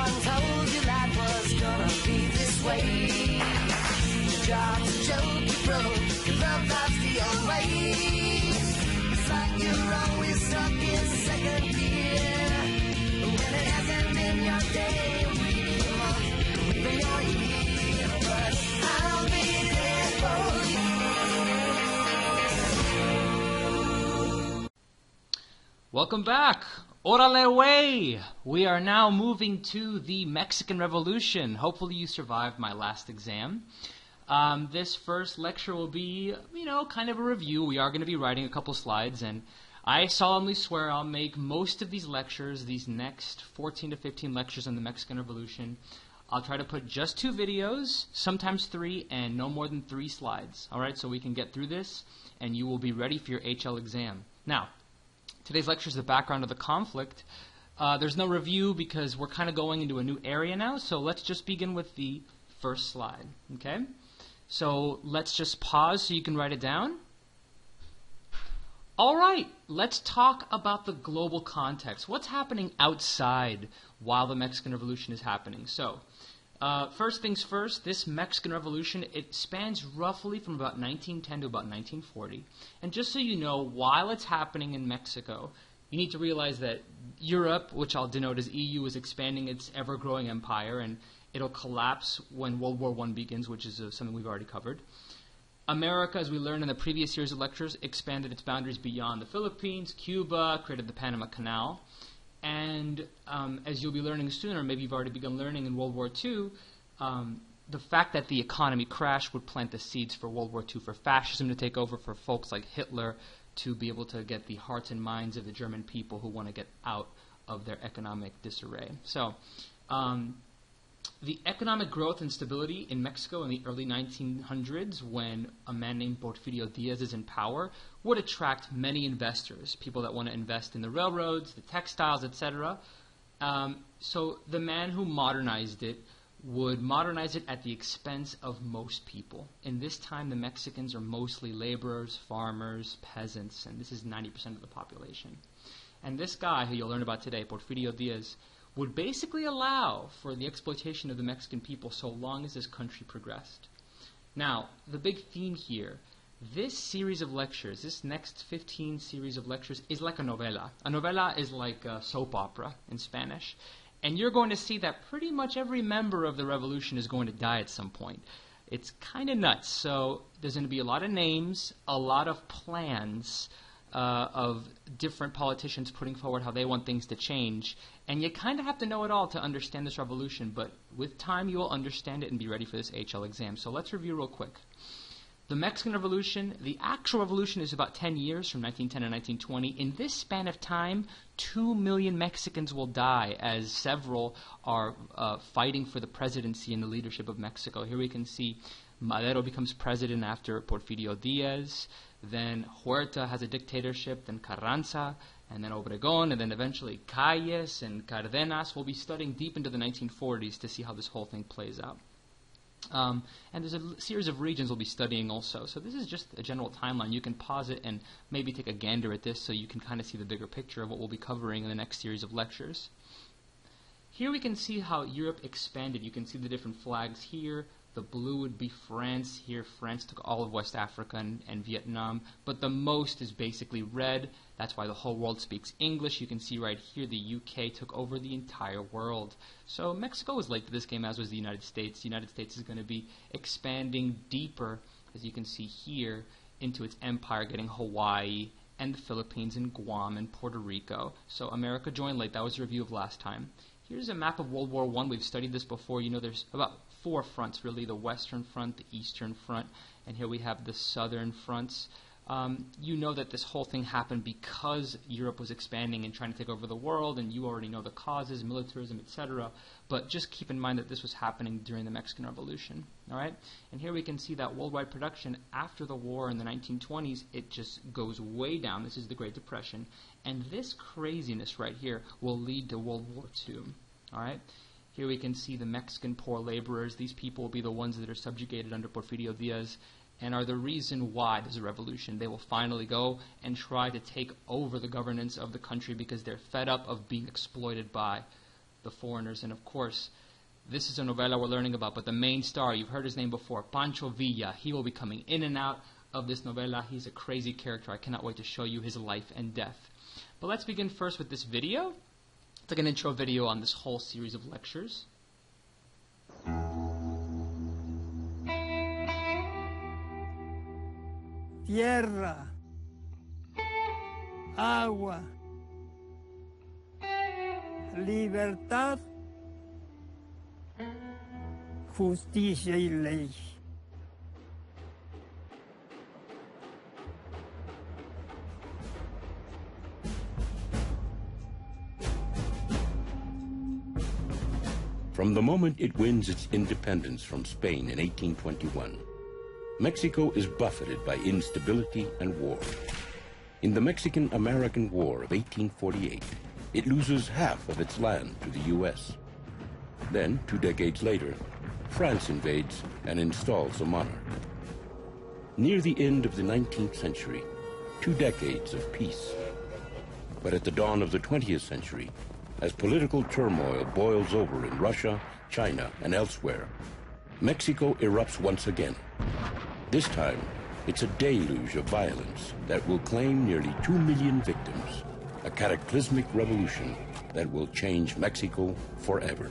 one told you life was gonna be this way. Your job's a joke, you broke, your love life's the old way. It's like you're always stuck in second gear. When it hasn't been your day, or week, or month, or even your year. But I'll be there for you. Welcome back. Orale way! We are now moving to the Mexican Revolution. Hopefully you survived my last exam. This first lecture will be, kind of a review. We are going to be writing a couple slides, and I solemnly swear I'll make most of these lectures, these next 14 to 15 lectures on the Mexican Revolution. I'll try to put just 2 videos, sometimes 3, and no more than 3 slides. All right, so we can get through this, and you will be ready for your HL exam. Now, today's lecture is the background of the conflict. There's no review because we're kind of going into a new area now, so let's just begin with the first slide, okay? So let's just pause so you can write it down. All right, let's talk about the global context. What's happening outside while the Mexican Revolution is happening? So, first things first, this Mexican Revolution, it spans roughly from about 1910 to about 1940. And just so you know, while it's happening in Mexico, you need to realize that Europe, which I'll denote as EU, is expanding its ever-growing empire, and it'll collapse when World War I begins, which is something we've already covered. America, as we learned in the previous series of lectures, expanded its boundaries beyond the Philippines, Cuba, created the Panama Canal. And as you'll be learning soon, or maybe you've already begun learning in World War II, the fact that the economy crashed would plant the seeds for World War II, for fascism to take over, for folks like Hitler to be able to get the hearts and minds of the German people who want to get out of their economic disarray. So, the economic growth and stability in Mexico in the early 1900s, when a man named Porfirio Diaz is in power, would attract many investors, people that want to invest in the railroads, the textiles, etc. So the man who modernized it would modernize it at the expense of most people. In this time, the Mexicans are mostly laborers, farmers, peasants, and this is 90% of the population. And this guy, who you'll learn about today, Porfirio Diaz, would basically allow for the exploitation of the Mexican people so long as this country progressed. Now, the big theme here, this series of lectures, this next 15 series of lectures is like a novela. A novela is like a soap opera in Spanish. And you're going to see that pretty much every member of the revolution is going to die at some point. It's kind of nuts. So there's going to be a lot of names, a lot of plans of different politicians putting forward how they want things to change. And you kind of have to know it all to understand this revolution, but with time you will understand it and be ready for this HL exam. So let's review real quick. The Mexican Revolution, the actual revolution is about 10 years, from 1910 to 1920. In this span of time, 2 million Mexicans will die, as several are fighting for the presidency and the leadership of Mexico. Here we can see Madero becomes president after Porfirio Diaz. Then Huerta has a dictatorship, then Carranza, and then Obregón, and then eventually Calles and Cárdenas. We'll be studying deep into the 1940s to see how this whole thing plays out. And there's a series of regions we'll be studying also. So this is just a general timeline. You can pause it and maybe take a gander at this so you can kind of see the bigger picture of what we'll be covering in the next series of lectures. Here we can see how Europe expanded. You can see the different flags here. The blue would be France. Here, France took all of West Africa and Vietnam. But the most is basically red. That's why the whole world speaks English. You can see right here the UK took over the entire world. So Mexico was late to this game, as was the United States. The United States is going to be expanding deeper, as you can see here, into its empire, getting Hawaii and the Philippines and Guam and Puerto Rico. So America joined late. That was a review of last time. Here's a map of World War I. We've studied this before. You know, there's about 4 fronts, really: the Western Front, the Eastern Front, and here we have the Southern Fronts. You know that this whole thing happened because Europe was expanding and trying to take over the world, and you already know the causes, militarism, etc. But just keep in mind that this was happening during the Mexican Revolution. All right? And here we can see that worldwide production after the war in the 1920s, it just goes way down. This is the Great Depression. And this craziness right here will lead to World War II. All right? Here we can see the Mexican poor laborers. These people will be the ones that are subjugated under Porfirio Diaz and are the reason why there's a revolution. They will finally go and try to take over the governance of the country because they're fed up of being exploited by the foreigners. And of course, this is a novella we're learning about, but the main star, you've heard his name before, Pancho Villa. He will be coming in and out of this novella. He's a crazy character. I cannot wait to show you his life and death. But let's begin first with this video. It's like an intro video on this whole series of lectures. Tierra, agua, libertad, justicia y ley. From the moment it wins its independence from Spain in 1821, Mexico is buffeted by instability and war. In the Mexican-American War of 1848, it loses half of its land to the U.S. Then, 2 decades later, France invades and installs a monarch. Near the end of the 19th century, 2 decades of peace. But at the dawn of the 20th century, as political turmoil boils over in Russia, China, and elsewhere, Mexico erupts once again. This time, it's a deluge of violence that will claim nearly 2 million victims, a cataclysmic revolution that will change Mexico forever.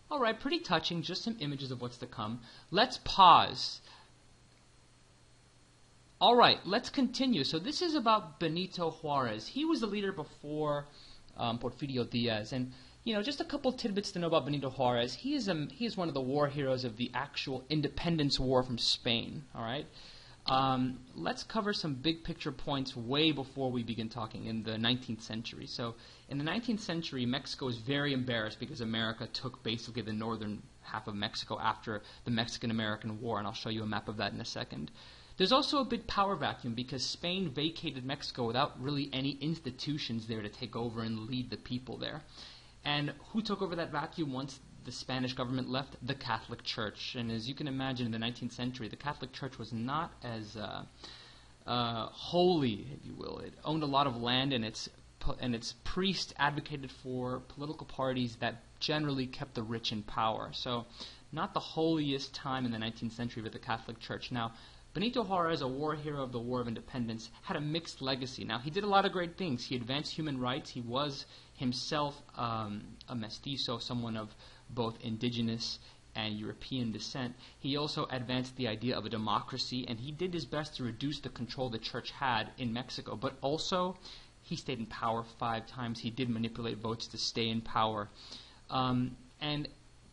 Alright, pretty touching, just some images of what's to come. Let's pause. Alright, let's continue. So this is about Benito Juarez. He was the leader before Porfirio Diaz. And, you know, just a couple tidbits to know about Benito Juarez. He is one of the war heroes of the actual independence war from Spain. Alright? Let's cover some big picture points way before we begin talking in the 19th century. So in the 19th century, Mexico was very embarrassed because America took basically the northern half of Mexico after the Mexican-American War, and I'll show you a map of that in a second. There's also a big power vacuum because Spain vacated Mexico without really any institutions there to take over and lead the people there. And who took over that vacuum once the Spanish government left? The Catholic Church. And as you can imagine, in the 19th century, the Catholic Church was not as holy, if you will. It owned a lot of land, and its priests advocated for political parties that generally kept the rich in power. So not the holiest time in the 19th century with the Catholic Church. Now, Benito Juarez, a war hero of the War of Independence, had a mixed legacy. Now, he did a lot of great things. He advanced human rights. He was himself a mestizo, someone of both indigenous and European descent. He also advanced the idea of a democracy, and he did his best to reduce the control the church had in Mexico. But also, he stayed in power 5 times. He did manipulate votes to stay in power. And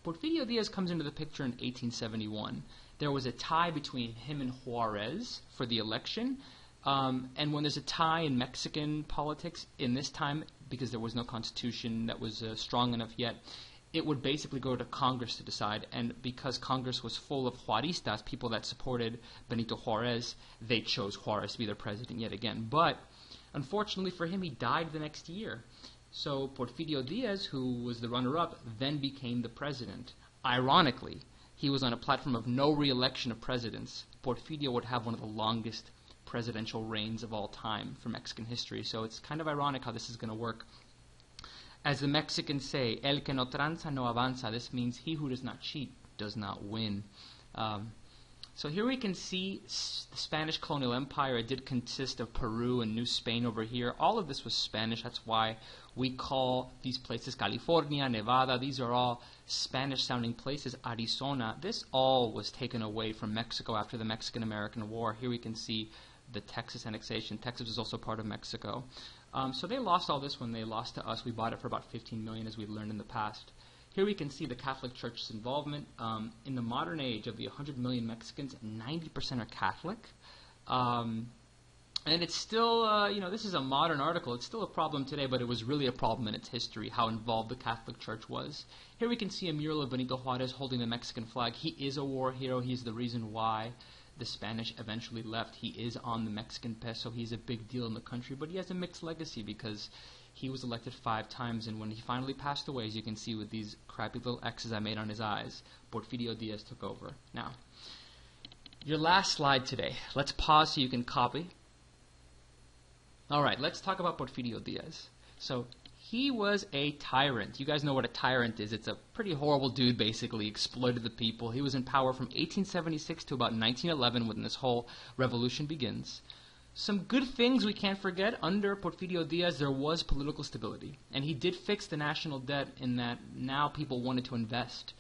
Porfirio Diaz comes into the picture in 1871. There was a tie between him and Juarez for the election. And when there's a tie in Mexican politics in this time, because there was no constitution that was strong enough yet, it would basically go to Congress to decide. And because Congress was full of Juaristas, people that supported Benito Juarez, they chose Juarez to be their president yet again. But unfortunately for him, he died the next year. So Porfirio Diaz, who was the runner-up, then became the president. Ironically, he was on a platform of no re-election of presidents. Porfirio would have one of the longest presidential reigns of all time for Mexican history. So it's kind of ironic how this is going to work. As the Mexicans say, el que no tranza no avanza. This means he who does not cheat does not win. So here we can see the Spanish colonial empire. It did consist of Peru and New Spain over here. All of this was Spanish. That's why we call these places California, Nevada. These are all Spanish-sounding places. Arizona. This all was taken away from Mexico after the Mexican-American War. Here we can see the Texas annexation. Texas was also part of Mexico. So they lost all this when they lost to us. We bought it for about $15 million, as we've learned in the past. Here we can see the Catholic Church's involvement. In the modern age, of the 100 million Mexicans, 90% are Catholic. And it's still, this is a modern article. It's still a problem today, but it was really a problem in its history, how involved the Catholic Church was. Here we can see a mural of Benito Juarez holding the Mexican flag. He is a war hero. He's the reason why the Spanish eventually left. He is on the Mexican peso. He's a big deal in the country, but he has a mixed legacy because he was elected 5 times, and when he finally passed away, as you can see with these crappy little X's I made on his eyes, Porfirio Diaz took over. Now, your last slide today. Let's pause so you can copy. All right, let's talk about Porfirio Diaz. So he was a tyrant. You guys know what a tyrant is. It's a pretty horrible dude, basically. Exploited the people. He was in power from 1876 to about 1911 when this whole revolution begins. Some good things we can't forget. Under Porfirio Diaz, there was political stability. And he did fix the national debt in that now people wanted to invest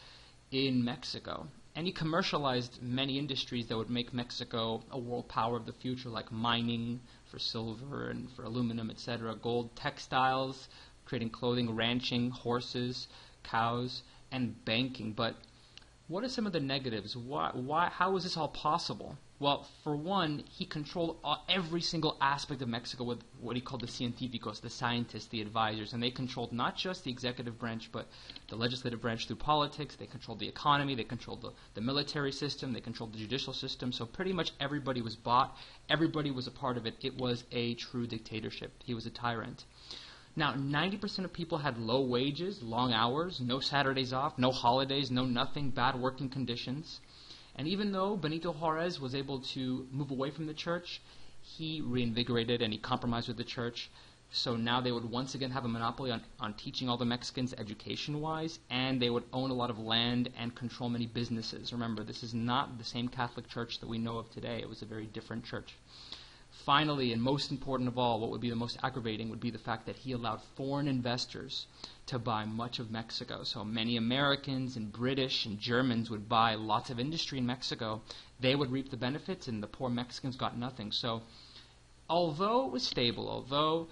in Mexico. And he commercialized many industries that would make Mexico a world power of the future, like mining for silver and for aluminum, etc., gold, textiles, creating clothing, ranching, horses, cows, and banking. But what are some of the negatives? How is this all possible? Well, for one, he controlled every single aspect of Mexico with what he called the científicos, the scientists, the advisors, and they controlled not just the executive branch, but the legislative branch through politics. They controlled the economy, they controlled the military system, they controlled the judicial system, so pretty much everybody was bought, everybody was a part of it. It was a true dictatorship. He was a tyrant. Now, 90% of people had low wages, long hours, no Saturdays off, no holidays, no nothing, bad working conditions. And even though Benito Juarez was able to move away from the church, he reinvigorated and he compromised with the church. So now they would once again have a monopoly on teaching all the Mexicans education-wise, and they would own a lot of land and control many businesses. Remember, this is not the same Catholic Church that we know of today. It was a very different church. Finally, and most important of all, what would be the most aggravating would be the fact that he allowed foreign investors to buy much of Mexico. So many Americans and British and Germans would buy lots of industry in Mexico. They would reap the benefits, and the poor Mexicans got nothing. So although it was stable, although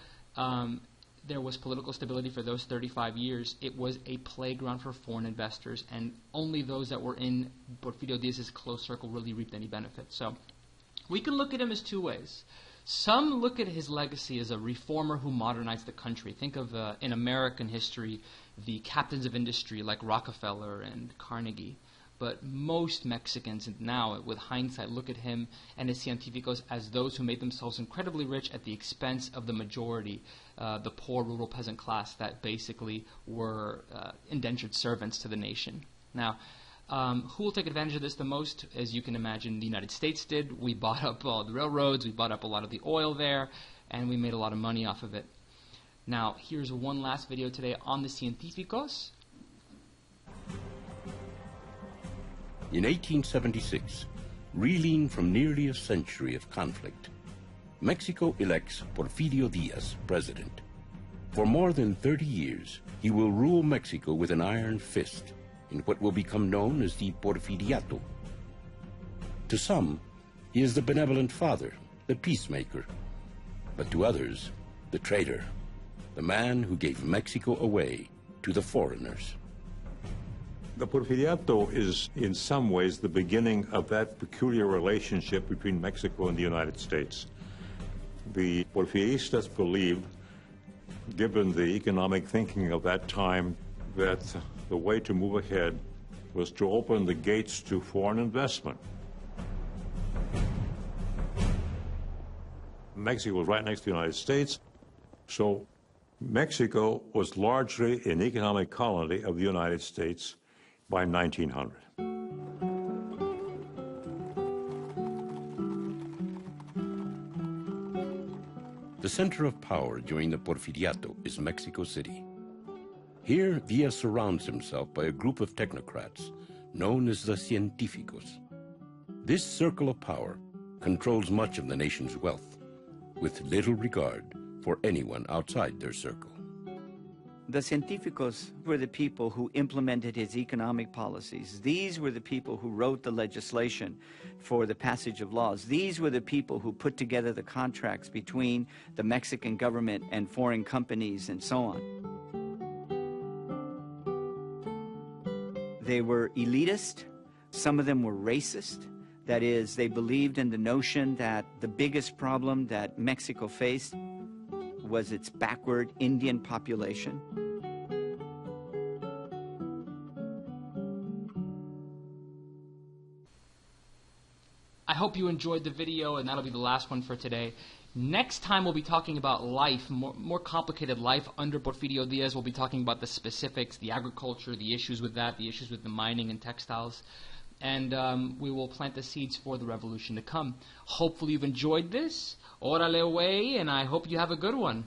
there was political stability for those 35 years, it was a playground for foreign investors, and only those that were in Porfirio Diaz's close circle really reaped any benefits. So we can look at him as two ways. Some look at his legacy as a reformer who modernized the country. Think of, in American history, the captains of industry like Rockefeller and Carnegie. But most Mexicans now, with hindsight, look at him and his científicos as those who made themselves incredibly rich at the expense of the majority, the poor rural peasant class that basically were indentured servants to the nation. Now, who will take advantage of this the most? As you can imagine, the United States did. We bought up all the railroads, we bought up a lot of the oil there, and we made a lot of money off of it. Now, here's one last video today on the científicos. In 1876, reeling from nearly a century of conflict, Mexico elects Porfirio Diaz president. For more than 30 years, he will rule Mexico with an iron fist in what will become known as the Porfiriato. To some, he is the benevolent father, the peacemaker, but to others, the traitor, the man who gave Mexico away to the foreigners. The Porfiriato is, in some ways, the beginning of that peculiar relationship between Mexico and the United States. The Porfiristas believed, given the economic thinking of that time, that the way to move ahead was to open the gates to foreign investment. Mexico was right next to the United States, so Mexico was largely an economic colony of the United States by 1900. The center of power during the Porfiriato is Mexico City. Here, Diaz surrounds himself by a group of technocrats known as the científicos. This circle of power controls much of the nation's wealth, with little regard for anyone outside their circle. The científicos were the people who implemented his economic policies. These were the people who wrote the legislation for the passage of laws. These were the people who put together the contracts between the Mexican government and foreign companies and so on. They were elitist. Some of them were racist. That is, they believed in the notion that the biggest problem that Mexico faced was its backward Indian population. I hope you enjoyed the video, and that'll be the last one for today. Next time we'll be talking about life, more complicated life under Porfirio Diaz. We'll be talking about the specifics, the agriculture, the issues with that, the issues with the mining and textiles. And we will plant the seeds for the revolution to come. Hopefully you've enjoyed this. Órale, way, and I hope you have a good one.